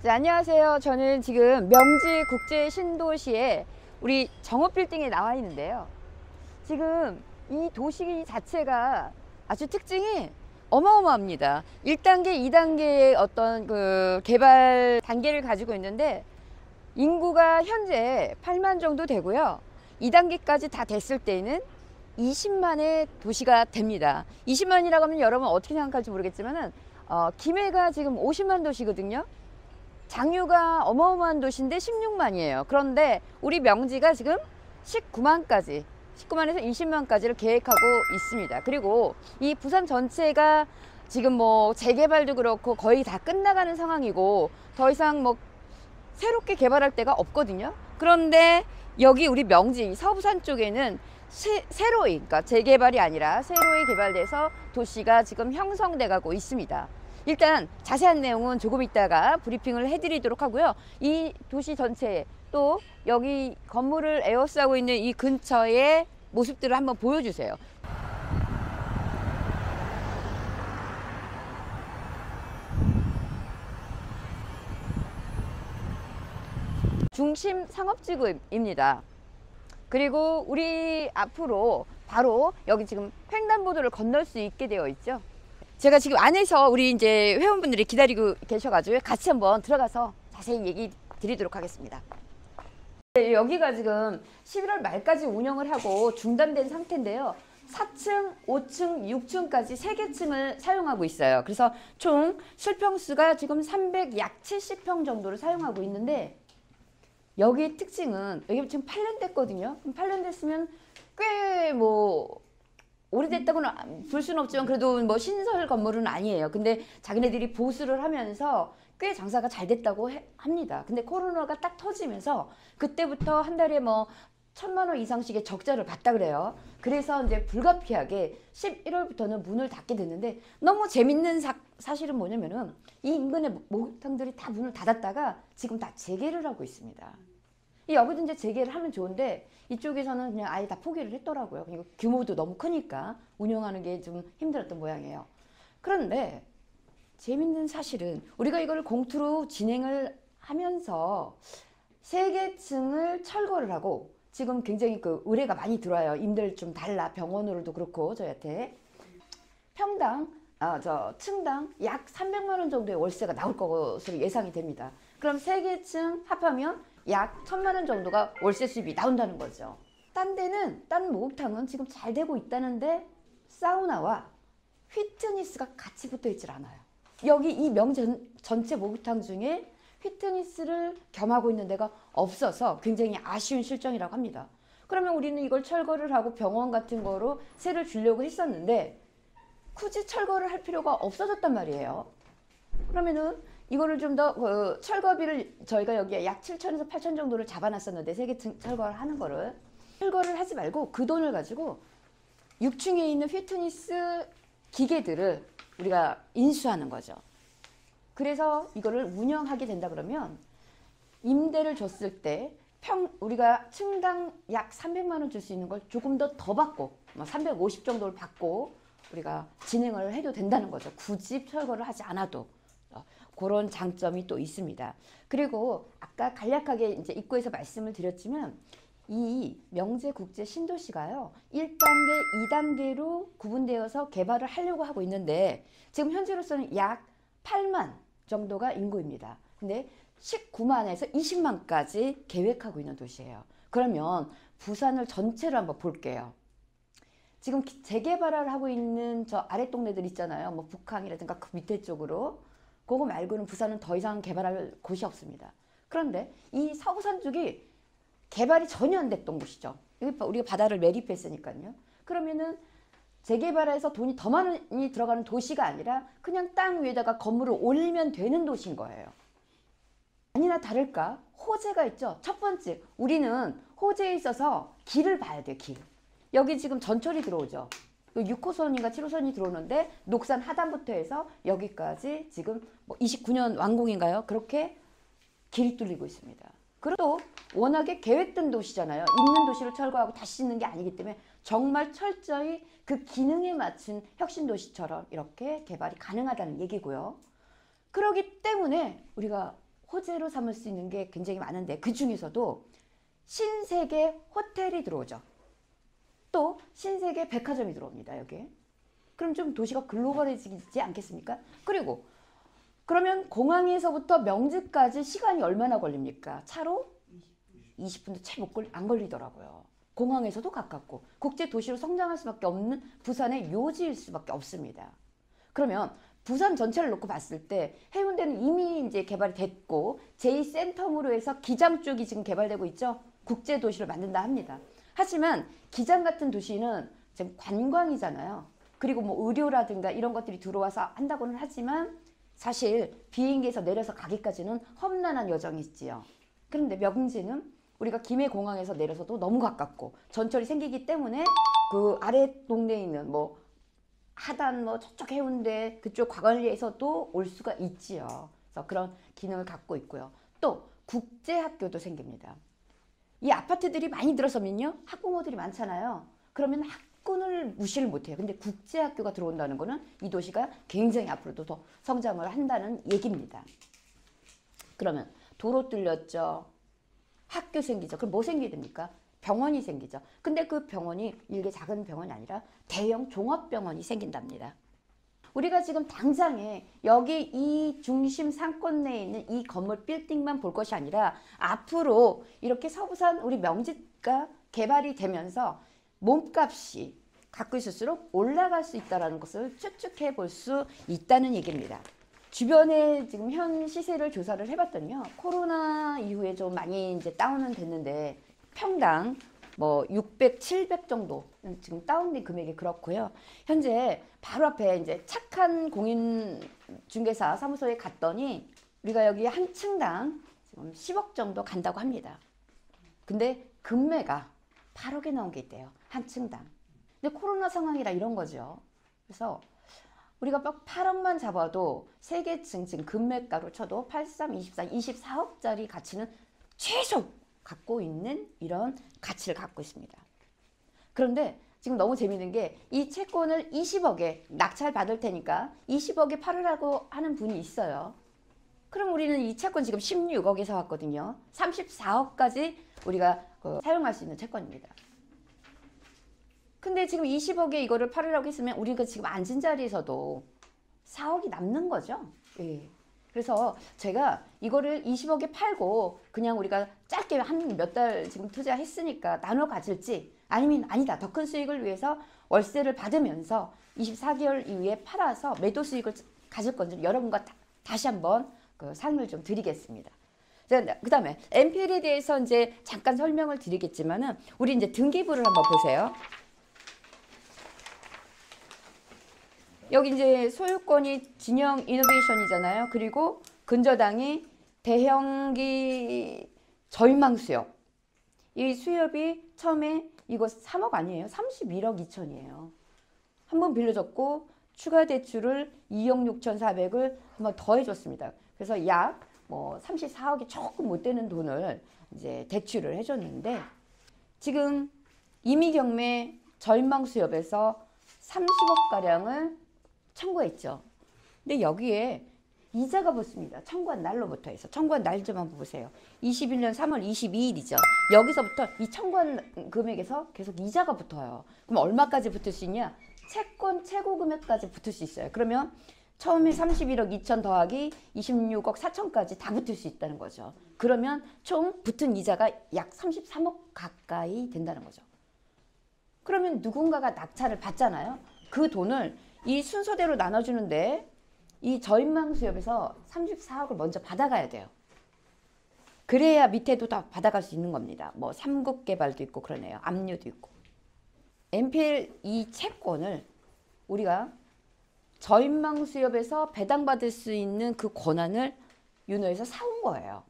네, 안녕하세요. 저는 지금 명지 국제 신도시에 우리 정읍빌딩에 나와 있는데요. 지금 이 도시 자체가 아주 특징이 어마어마합니다. 1단계, 2단계의 어떤 그 개발 단계를 가지고 있는데 인구가 현재 8만 정도 되고요. 2단계까지 다 됐을 때는 20만의 도시가 됩니다. 20만이라고 하면 여러분 어떻게 생각할지 모르겠지만은 김해가 지금 50만 도시거든요. 장유가 어마어마한 도시인데 16만이에요. 그런데 우리 명지가 지금 19만까지 19만에서 20만까지를 계획하고 있습니다. 그리고 이 부산 전체가 지금 뭐 재개발도 그렇고 거의 다 끝나가는 상황이고 더 이상 뭐 새롭게 개발할 데가 없거든요. 그런데 여기 우리 명지 서부산 쪽에는 새로이, 그러니까 재개발이 아니라 새로이 개발돼서 도시가 지금 형성돼 가고 있습니다. 일단 자세한 내용은 조금 있다가 브리핑을 해드리도록 하고요. 이 도시 전체 또 여기 건물을 에워싸고 있는 이 근처의 모습들을 한번 보여주세요. 중심 상업지구입니다. 그리고 우리 앞으로 바로 여기 지금 횡단보도를 건널 수 있게 되어 있죠. 제가 지금 안에서 우리 이제 회원분들이 기다리고 계셔가지고 같이 한번 들어가서 자세히 얘기 드리도록 하겠습니다. 여기가 지금 11월 말까지 운영을 하고 중단된 상태인데요. 4층, 5층, 6층까지 3개 층을 사용하고 있어요. 그래서 총 실평수가 지금 약 70평 정도를 사용하고 있는데 여기 특징은 여기 지금 8년 됐거든요. 그럼 8년 됐으면 꽤 뭐 오래됐다고는 볼 수는 없지만 그래도 뭐 신설 건물은 아니에요. 근데 자기네들이 보수를 하면서 꽤 장사가 잘 됐다고 합니다. 근데 코로나가 딱 터지면서 그때부터 한 달에 뭐 1,000만 원 이상씩의 적자를 봤다 그래요. 그래서 이제 불가피하게 11월부터는 문을 닫게 됐는데 너무 재밌는 사실은 뭐냐면은 이 인근의 목욕탕들이 다 문을 닫았다가 지금 다 재개를 하고 있습니다. 여기도 이제 재개를 하면 좋은데 이쪽에서는 그냥 아예 다 포기를 했더라고요. 그리고 규모도 너무 크니까 운영하는 게 좀 힘들었던 모양이에요. 그런데 재밌는 사실은 우리가 이걸 공투로 진행을 하면서 3개층을 철거를 하고 지금 굉장히 그 의뢰가 많이 들어와요. 임대를 좀 달라. 병원으로도 그렇고 저희한테 평당 층당 약 300만 원 정도의 월세가 나올 것으로 예상이 됩니다. 그럼 3개층 합하면 약 1,000만 원 정도가 월세 수입이 나온다는 거죠. 딴 목욕탕은 지금 잘 되고 있다는데 사우나와 휘트니스가 같이 붙어 있질 않아요. 여기 이 명전 전체 목욕탕 중에 휘트니스를 겸하고 있는 데가 없어서 굉장히 아쉬운 실정이라고 합니다. 그러면 우리는 이걸 철거를 하고 병원 같은 거로 세를 주려고 했었는데 굳이 철거를 할 필요가 없어졌단 말이에요. 그러면은 이거를 좀 더 철거비를 저희가 여기에 약 7천에서 8천 정도를 잡아놨었는데 3개 철거를 하는 거를 철거를 하지 말고 그 돈을 가지고 6층에 있는 피트니스 기계들을 우리가 인수하는 거죠. 그래서 이거를 운영하게 된다 그러면 임대를 줬을 때 우리가 층당 약 300만 원 줄 수 있는 걸 조금 더 받고 350 정도를 받고 우리가 진행을 해도 된다는 거죠. 굳이 철거를 하지 않아도. 그런 장점이 또 있습니다. 그리고 아까 간략하게 이제 입구에서 말씀을 드렸지만 이 명제국제 신도시가요 1단계, 2단계로 구분되어서 개발을 하려고 하고 있는데 지금 현재로서는 약 8만 정도가 인구입니다. 근데 19만에서 20만까지 계획하고 있는 도시예요. 그러면 부산을 전체로 한번 볼게요. 지금 재개발을 하고 있는 저 아래 동네들 있잖아요. 뭐 북항이라든가 그 밑에 쪽으로 그거 말고는 부산은 더 이상 개발할 곳이 없습니다. 그런데 이 서부산 쪽이 개발이 전혀 안 됐던 곳이죠. 우리가 바다를 매립했으니까요. 그러면은 재개발해서 돈이 더 많이 들어가는 도시가 아니라 그냥 땅 위에다가 건물을 올리면 되는 도시인 거예요. 아니나 다를까 호재가 있죠. 첫 번째, 우리는 호재에 있어서 길을 봐야 돼요. 길. 여기 지금 전철이 들어오죠. 6호선인가 7호선이 들어오는데 녹산 하단부터 해서 여기까지 지금 뭐 29년 완공인가요? 그렇게 길이 뚫리고 있습니다. 그리고 또 워낙에 계획된 도시잖아요. 있는 도시를 철거하고 다시 짓는 게 아니기 때문에 정말 철저히 그 기능에 맞춘 혁신도시처럼 이렇게 개발이 가능하다는 얘기고요. 그렇기 때문에 우리가 호재로 삼을 수 있는 게 굉장히 많은데 그 중에서도 신세계 호텔이 들어오죠. 또 신세계 백화점이 들어옵니다. 여기에. 그럼 좀 도시가 글로벌해지지 않겠습니까? 그리고 그러면 공항에서부터 명지까지 시간이 얼마나 걸립니까? 차로 20분도 채 안 걸리더라고요. 공항에서도 가깝고 국제 도시로 성장할 수밖에 없는 부산의 요지일 수밖에 없습니다. 그러면 부산 전체를 놓고 봤을 때 해운대는 이미 이제 개발이 됐고 제2센텀으로 해서 기장 쪽이 지금 개발되고 있죠. 국제 도시를 만든다 합니다. 하지만 기장 같은 도시는 지금 관광이잖아요. 그리고 뭐 의료라든가 이런 것들이 들어와서 한다고는 하지만 사실 비행기에서 내려서 가기까지는 험난한 여정이 있지요. 그런데 명지는 우리가 김해공항에서 내려서도 너무 가깝고 전철이 생기기 때문에 그 아래 동네에 있는 뭐 하단 뭐 저쪽 해운대 그쪽 과관리에서도 올 수가 있지요. 그래서 그런 기능을 갖고 있고요. 또 국제학교도 생깁니다. 이 아파트들이 많이 들어서면요 학부모들이 많잖아요. 그러면 학군을 무시를 못해요. 근데 국제학교가 들어온다는 거는 이 도시가 굉장히 앞으로도 더 성장을 한다는 얘기입니다. 그러면 도로 뚫렸죠. 학교 생기죠. 그럼 뭐 생기게 됩니까? 병원이 생기죠. 근데 그 병원이 일개 작은 병원이 아니라 대형 종합병원이 생긴답니다. 우리가 지금 당장에 여기 이 중심 상권 내에 있는 이 건물 빌딩만 볼 것이 아니라 앞으로 이렇게 서부산 우리 명지가 개발이 되면서 몸값이 갖고 있을수록 올라갈 수 있다는 것을 추측해 볼 수 있다는 얘기입니다. 주변에 지금 현 시세를 조사를 해봤더니요. 코로나 이후에 좀 많이 이제 다운은 됐는데 평당 뭐 600, 700 정도 지금 다운된 금액이 그렇고요. 현재 바로 앞에 이제 착한 공인중개사 사무소에 갔더니 우리가 여기 한 층당 지금 10억 정도 간다고 합니다. 근데 금매가 8억에 나온 게 있대요. 한 층당. 근데 코로나 상황이라 이런 거죠. 그래서 우리가 8억만 잡아도 세개층 지금 금매가로 쳐도 83, 24, 24억짜리 가치는 최소 갖고 있는 이런 가치를 갖고 있습니다. 그런데 지금 너무 재밌는 게 이 채권을 20억에 낙찰 받을 테니까 20억에 팔으라고 하는 분이 있어요. 그럼 우리는 이 채권 지금 16억에 사왔거든요. 34억까지 우리가 사용할 수 있는 채권입니다. 근데 지금 20억에 이거를 팔으라고 했으면 우리가 지금 앉은 자리에서도 4억이 남는 거죠. 예. 그래서 제가 이거를 20억에 팔고 그냥 우리가 짧게 한 몇 달 지금 투자했으니까 나눠 가질지 아니면 아니다 더 큰 수익을 위해서 월세를 받으면서 24개월 이후에 팔아서 매도 수익을 가질 건지 여러분과 다시 한번 그 상을 좀 드리겠습니다. 그 다음에 MPL에 대해서 이제 잠깐 설명을 드리겠지만은 우리 이제 등기부를 한번 보세요. 여기 이제 소유권이 진영 이노베이션이잖아요. 그리고 근저당이 대형기 저인망 수협. 이 수협이 처음에 이거 3억 아니에요. 31억 2천이에요. 한번 빌려줬고 추가 대출을 2억 6,400을 한번 더 해줬습니다. 그래서 약 뭐 34억이 조금 못 되는 돈을 이제 대출을 해줬는데 지금 이미경매 저인망 수협에서 30억 가량을 청구했죠. 근데 여기에 이자가 붙습니다. 청구한 날로부터 해서 청구한 날 좀 한번 보세요. 21년 3월 22일이죠. 여기서부터 이 청구한 금액에서 계속 이자가 붙어요. 그럼 얼마까지 붙을 수 있냐? 채권 최고 금액까지 붙을 수 있어요. 그러면 처음에 31억 2천 더하기 26억 4천까지 다 붙을 수 있다는 거죠. 그러면 총 붙은 이자가 약 33억 가까이 된다는 거죠. 그러면 누군가가 낙찰을 받잖아요. 그 돈을 이 순서대로 나눠주는데 이 저인망 수협에서 34억을 먼저 받아가야 돼요. 그래야 밑에도 다 받아갈 수 있는 겁니다. 뭐 삼국 개발도 있고 그러네요. 압류도 있고. MPL 이 채권을 우리가 저인망 수협에서 배당받을 수 있는 그 권한을 윤호에서 사온 거예요.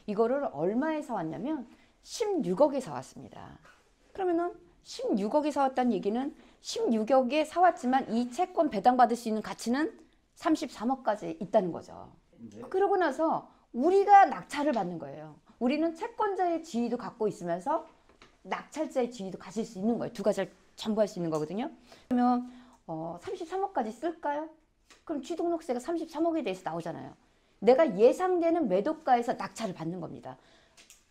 이거를 얼마에 사왔냐면 16억에 사왔습니다. 그러면은 16억에 사왔다는 얘기는 16억에 사왔지만 이 채권 배당받을 수 있는 가치는 33억까지 있다는 거죠. 네. 그러고 나서 우리가 낙찰을 받는 거예요. 우리는 채권자의 지위도 갖고 있으면서 낙찰자의 지위도 가질 수 있는 거예요. 두 가지를 전부 할 수 있는 거거든요. 그러면 33억까지 쓸까요? 그럼 취등록세가 33억에 대해서 나오잖아요. 내가 예상되는 매도가에서 낙찰을 받는 겁니다.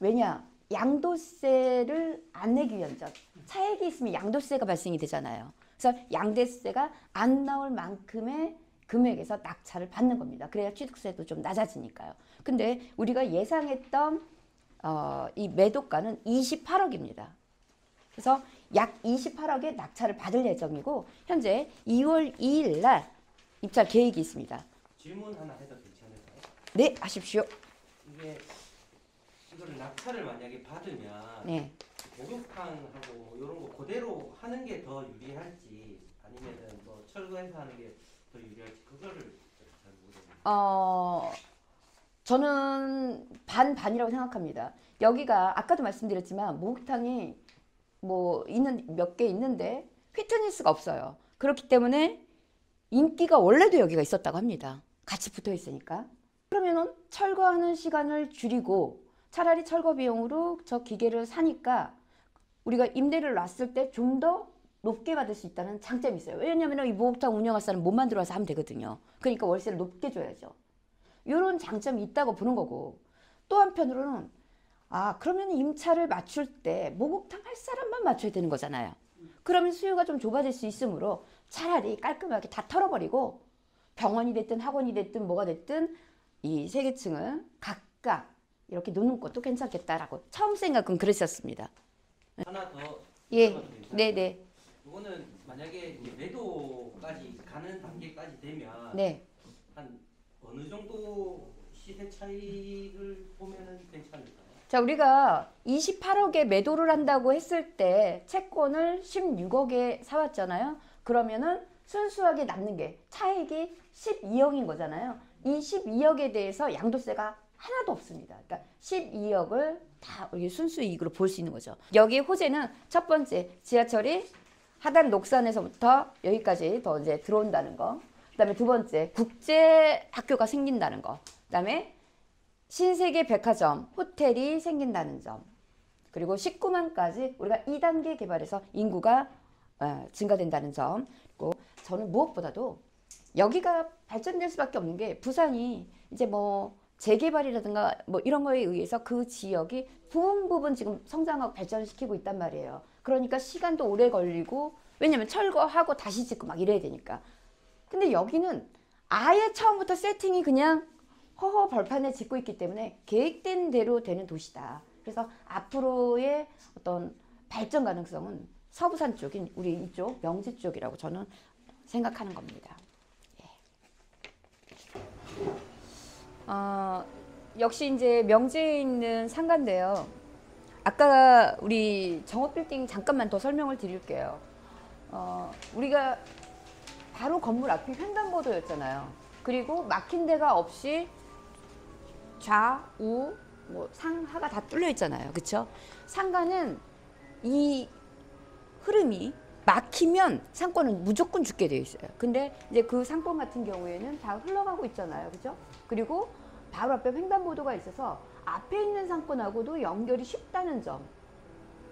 왜냐? 양도세를 안 내기 위한 점. 차액이 있으면 양도세가 발생이 되잖아요. 그래서 양도세가 안 나올 만큼의 금액에서 낙찰을 받는 겁니다. 그래야 취득세도 좀 낮아지니까요. 근데 우리가 예상했던 이 매도가는 28억입니다. 그래서 약 28억의 낙찰을 받을 예정이고 현재 2월 2일 날 입찰 계획이 있습니다. 질문 하나 해도 괜찮을까요? 네, 하십시오. 이거를 낙찰을 만약에 받으면 네. 목욕탕하고 이런 거 그대로 하는 게 더 유리할지 아니면은 뭐 철거해서 하는 게 더 유리할지 그거를 잘 모르겠네요. 저는 반반이라고 생각합니다. 여기가 아까도 말씀드렸지만 목욕탕이 뭐 있는 몇 개 있는데 피트니스가 없어요. 그렇기 때문에 인기가 원래도 여기가 있었다고 합니다. 같이 붙어 있으니까. 그러면은 철거하는 시간을 줄이고 차라리 철거 비용으로 저 기계를 사니까 우리가 임대를 놨을 때 좀 더 높게 받을 수 있다는 장점이 있어요. 왜냐하면 이 목욕탕 운영할 사람은 못 만들어 와서 하면 되거든요. 그러니까 월세를 높게 줘야죠. 이런 장점이 있다고 보는 거고 또 한편으로는 그러면 임차를 맞출 때 목욕탕 할 사람만 맞춰야 되는 거잖아요. 그러면 수요가 좀 좁아질 수 있으므로 차라리 깔끔하게 다 털어버리고 병원이 됐든 학원이 됐든 뭐가 됐든 이 세 개층을 각각 이렇게 놓는 것도 괜찮겠다라고 처음 생각은 그랬었습니다. 하나 더 예, 여쭤봐도 괜찮을까요? 네네. 이거는 만약에 이제 매도까지 가는 단계까지 되면 네. 한 어느 정도 시세 차이를 보면은 괜찮을까요? 자, 우리가 28억에 매도를 한다고 했을 때 채권을 16억에 사왔잖아요. 그러면은 순수하게 남는 게 차액이 12억인 거잖아요. 이 12억에 대해서 양도세가 하나도 없습니다. 그러니까 12억을 다 여기 순수 이익으로 볼 수 있는 거죠. 여기 호재는 첫 번째 지하철이 하단 녹산에서부터 여기까지 더 이제 들어온다는 거. 그다음에 두 번째 국제 학교가 생긴다는 거. 그다음에 신세계 백화점, 호텔이 생긴다는 점. 그리고 19만까지 우리가 2단계 개발해서 인구가 증가된다는 점. 그리고 저는 무엇보다도 여기가 발전될 수밖에 없는 게 부산이 이제 뭐 재개발이라든가 뭐 이런 거에 의해서 그 지역이 부분 지금 성장하고 발전시키고 있단 말이에요. 그러니까 시간도 오래 걸리고 왜냐면 철거하고 다시 짓고 막 이래야 되니까. 근데 여기는 아예 처음부터 세팅이 그냥 허허 벌판에 짓고 있기 때문에 계획된 대로 되는 도시다. 그래서 앞으로의 어떤 발전 가능성은 서부산 쪽인 우리 이쪽 명지 쪽이라고 저는 생각하는 겁니다. 역시 이제 명지에 있는 상가인데요. 아까 우리 정업빌딩 잠깐만 더 설명을 드릴게요. 우리가 바로 건물 앞이 횡단보도였잖아요. 그리고 막힌 데가 없이 좌우 뭐 상하가 다 뚫려 있잖아요. 그렇죠? 상가는 이 흐름이 막히면 상권은 무조건 죽게 되어 있어요. 근데 이제 그 상권 같은 경우에는 다 흘러가고 있잖아요. 그죠? 그리고 바로 앞에 횡단보도가 있어서 앞에 있는 상권하고도 연결이 쉽다는 점.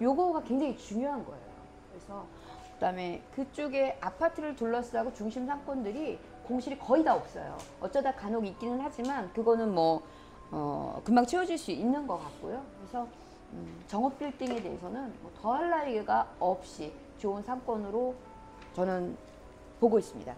요거가 굉장히 중요한 거예요. 그래서 그다음에 그쪽에 아파트를 둘러싸고 중심 상권들이 공실이 거의 다 없어요. 어쩌다 간혹 있기는 하지만 그거는 뭐 금방 채워질 수 있는 것 같고요. 그래서 정업빌딩에 대해서는 뭐 더할 나위가 없이 좋은 상권으로 저는 보고 있습니다.